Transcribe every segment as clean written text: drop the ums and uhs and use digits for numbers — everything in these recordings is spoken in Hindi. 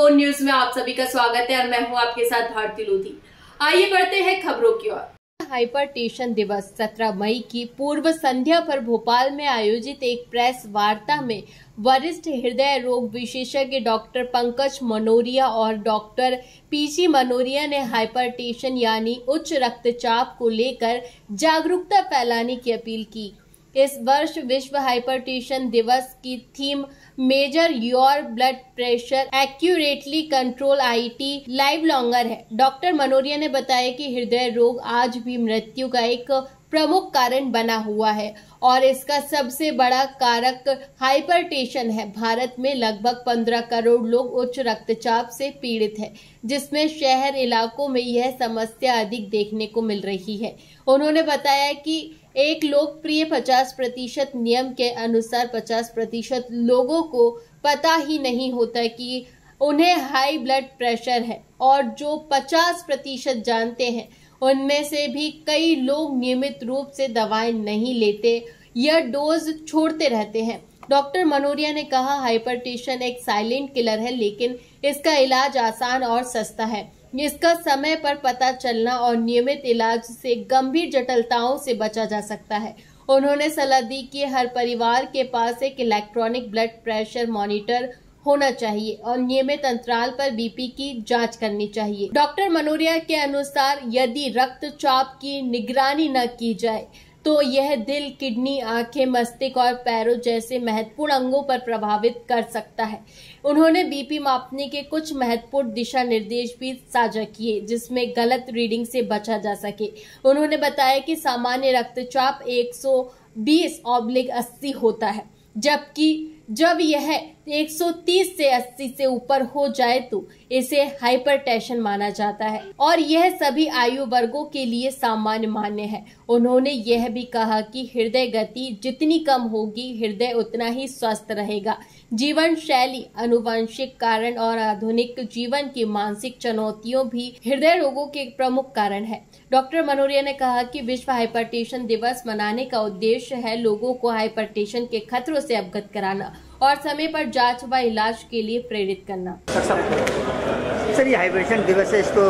24 न्यूज में आप सभी का स्वागत है और मैं हूं आपके साथ भारती लोधी। आइए बढ़ते हैं खबरों की ओर। हाइपरटेंशन दिवस 17 मई की पूर्व संध्या पर भोपाल में आयोजित एक प्रेस वार्ता में वरिष्ठ हृदय रोग विशेषज्ञ डॉक्टर पंकज मनोरिया और डॉक्टर पीसी मनोरिया ने हाइपरटेंशन यानी उच्च रक्तचाप को लेकर जागरूकता फैलाने की अपील की। इस वर्ष विश्व हाइपरटेंशन दिवस की theme major your blood pressure accurately control IT live longer है। डॉक्टर मनोरिया ने बताया कि हृदय रोग आज भी मृत्यु का एक प्रमुख कारण बना हुआ है और इसका सबसे बड़ा कारक हाइपरटेंशन है। भारत में लगभग 15 करोड़ लोग उच्च रक्तचाप से पीड़ित हैं, जिसमें शहर इलाकों में यह समस्या अधिक देखने को मिल रही है। उन्होंने बताया कि एक लोकप्रिय 50% नियम के अनुसार 50% लोगों को पता ही नहीं होता कि उन्हें हाई ब्लड प्रेशर है और जो 50% जानते हैं उनमें से भी कई लोग नियमित रूप से दवाएं नहीं लेते या डोज छोड़ते रहते हैं। डॉक्टर मनोरिया ने कहा, हाइपरटेंशन एक साइलेंट किलर है, लेकिन इसका इलाज आसान और सस्ता है। इसका समय पर पता चलना और नियमित इलाज से गंभीर जटिलताओं से बचा जा सकता है। उन्होंने सलाह दी कि हर परिवार के पास एक इलेक्ट्रॉनिक ब्लड प्रेशर मॉनिटर होना चाहिए और नियमित अंतराल पर BP की जांच करनी चाहिए। डॉक्टर मनोरिया के अनुसार यदि रक्तचाप की निगरानी न की जाए तो यह दिल, किडनी, आंखें, मस्तिष्क और पैरों जैसे महत्वपूर्ण अंगों पर प्रभावित कर सकता है। उन्होंने BP मापने के कुछ महत्वपूर्ण दिशा निर्देश भी साझा किए, जिसमें गलत रीडिंग से बचा जा सके। उन्होंने बताया कि सामान्य रक्तचाप 120/80 होता है, जबकि जब यह 130 से 80 से ऊपर हो जाए तो इसे हाइपरटेंशन माना जाता है और यह सभी आयु वर्गों के लिए सामान्य मान्य है। उन्होंने यह भी कहा कि हृदय गति जितनी कम होगी, हृदय उतना ही स्वस्थ रहेगा। जीवन शैली, अनुवांशिक कारण और आधुनिक जीवन की मानसिक चुनौतियों भी हृदय रोगों के प्रमुख कारण है। डॉक्टर मनोरिया ने कहा कि विश्व हाइपरटेंशन दिवस मनाने का उद्देश्य है लोगों को हाइपरटेंशन के खतरों से अवगत कराना और समय पर जांच व इलाज के लिए प्रेरित करना। सर, ये हाइपरटेंशन दिवस है, इसको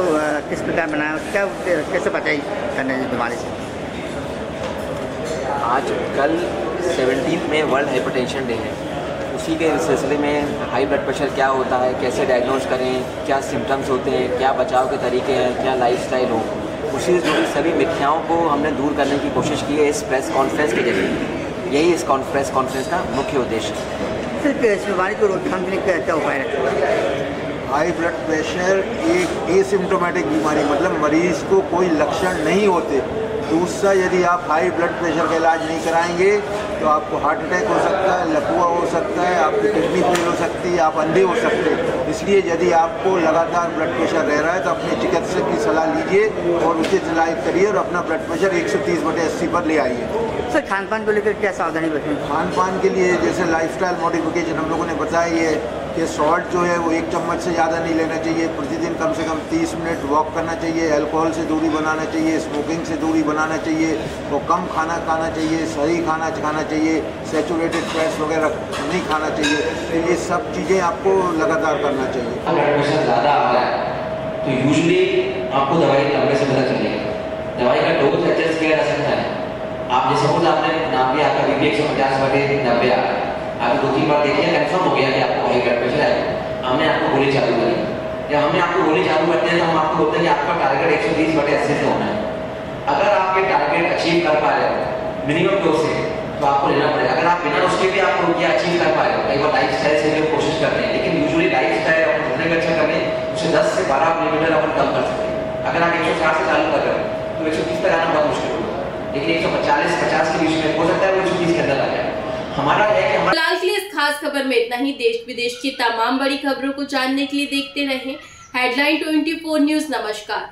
किस प्रकार मनाया, क्या कैसे बचाई करने बीमारी से? आज कल 17 में वर्ल्ड हाइपरटेंशन डे है। उसी के सिलसिले में हाई ब्लड प्रेशर क्या होता है, कैसे डायग्नोज करें, क्या सिम्टम्स होते हैं, क्या बचाव के तरीके हैं, क्या लाइफस्टाइल हो, उसी से जुड़ी सभी मिथ्याओं को हमने दूर करने की कोशिश की है इस प्रेस कॉन्फ्रेंस के जरिए। यही इस प्रेस कॉन्फ्रेंस का मुख्य उद्देश्य है। सिर्फ इस बीमारी को रोकथाम के लिए क्या उपाय है? हाई ब्लड प्रेशर एक एसिम्प्टोमेटिक बीमारी, मतलब मरीज को कोई लक्षण नहीं होते। दूसरा, यदि आप हाई ब्लड प्रेशर का इलाज नहीं कराएंगे तो आपको हार्ट अटैक हो सकता है, लकवा हो सकता है, आपकी किडनी फेल हो सकती है, आप अंधे हो सकते हैं। इसलिए यदि आपको लगातार ब्लड प्रेशर रह रहा है तो अपने चिकित्सक की सलाह लीजिए और उचित इलाज करिए और अपना ब्लड प्रेशर 130/80 पर ले आइए। सर, खान पान को लेकर क्या सावधानी बरतें? खान पान के लिए जैसे लाइफस्टाइल मॉडिफिकेशन हम लोगों ने बताया है कि सॉल्ट जो है वो 1 चम्मच से ज़्यादा नहीं लेना चाहिए। प्रतिदिन कम से कम 30 मिनट वॉक करना चाहिए। अल्कोहल से दूरी बनाना चाहिए, स्मोकिंग से दूरी बनाना चाहिए और कम खाना खाना चाहिए, सही खाना खाना चाहिए, सैचुरेटेड फैट्स वगैरह नहीं खाना चाहिए। तो ये सब चीज़ें आपको लगातार करना चाहिए। ब्लड प्रेशर ज़्यादा आ रहा है तो यूजुअली आपको दवाई लंबे से पता चलेगा। दवाई का डोज एडजस्ट किया जा सकता है। आप जैसे सपोज आपने नाम लिया, आपका BP 150/90 आ रहा है, आपने 2-3 बार देखिए, कंफर्म हो गया कि आपको हाई ब्लड प्रेशर है, हमने आपको गोली चालू करी। जब हमने आपको गोली चालू करते हैं तो हम आपको बोलते हैं कि आपका टारगेट 120/80 से होना है। अगर आप ये टारगेट अचीव कर पा रहे हो मिनिमम डोज से तो आपको लेना पड़ेगा। अगर आप बिना उसके भी आपको ये अचीव कर पा रहे हो, कई बार लाइफ स्टाइल से भी कोशिश करते हैं, लेकिन यूजुअली लाइफ स्टाइल अपन जितने भी अच्छा करें उसे 10 से 12 मिलीमीटर अपन कम कर सकते हैं। अगर आप 160 से चालू कर रहे हो तो 130 तक आना बहुत मुश्किल होगा, लेकिन 140-50 के बीच में हो सकता है वो 130 के अंदर आ जाए। हमारा है कि फिलहाल के लिए इस खास खबर में इतना ही। देश विदेश की तमाम बड़ी खबरों को जानने के लिए देखते रहें हेडलाइन 24 न्यूज। नमस्कार।